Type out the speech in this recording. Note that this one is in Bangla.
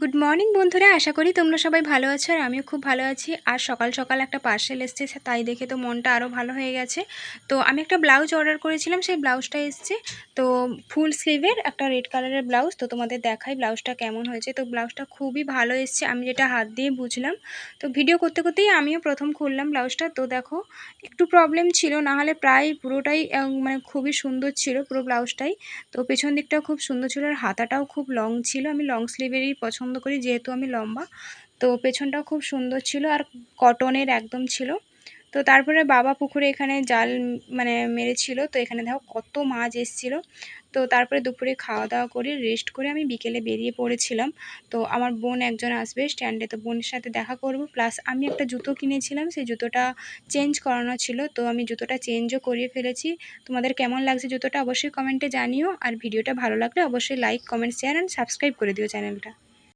গুড মর্নিং বন্ধুরা, আশা করি তোমরা সবাই ভালো আছো আর আমিও খুব ভালো আছি। আর সকাল সকাল একটা পার্সেল এসছে, তাই দেখে তো মনটা আরও ভালো হয়ে গেছে। তো আমি একটা ব্লাউজ অর্ডার করেছিলাম, সেই ব্লাউজটা এসছে। তো ফুল স্লিভের একটা রেড কালারের ব্লাউজ। তো তোমাদের দেখাই ব্লাউজটা কেমন হয়েছে। তো ব্লাউজটা খুবই ভালো এসছে, আমি যেটা হাত দিয়ে বুঝলাম। তো ভিডিও করতে করতেই আমিও প্রথম খুললাম ব্লাউজটা। তো দেখো একটু প্রবলেম ছিল, না হলে প্রায় পুরোটাই মানে খুবই সুন্দর ছিল পুরো ব্লাউজটাই। তো পেছন দিকটাও খুব সুন্দর ছিল, আর হাতাটাও খুব লং ছিল। আমি লং স্লিভেরই পছন্দ করি, যেহেতু আমি লম্বা। তো পেছনটাও খুব সুন্দর ছিল আর কটনের একদম ছিল। তো তারপরে বাবা পুকুরে এখানে জাল মানে মেরেছিল। তো এখানে দেখো কত মাছ এসেছিল। তো তারপরে দুপুরে খাওয়া দাওয়া করে রেস্ট করে আমি বিকেলে বেরিয়ে পড়েছিলাম। তো আমার বোন একজন আসবে স্ট্যান্ডে, তো বোনের সাথে দেখা করব। প্লাস আমি একটা জুতো কিনেছিলাম, সেই জুতোটা চেঞ্জ করানো ছিল। তো আমি জুতোটা চেঞ্জও করিয়ে ফেলেছি। তোমাদের কেমন লাগছে জুতোটা অবশ্যই কমেন্টে জানিও। আর ভিডিওটা ভালো লাগলে অবশ্যই like, comment, share and subscribe করে দিও চ্যানেলটা।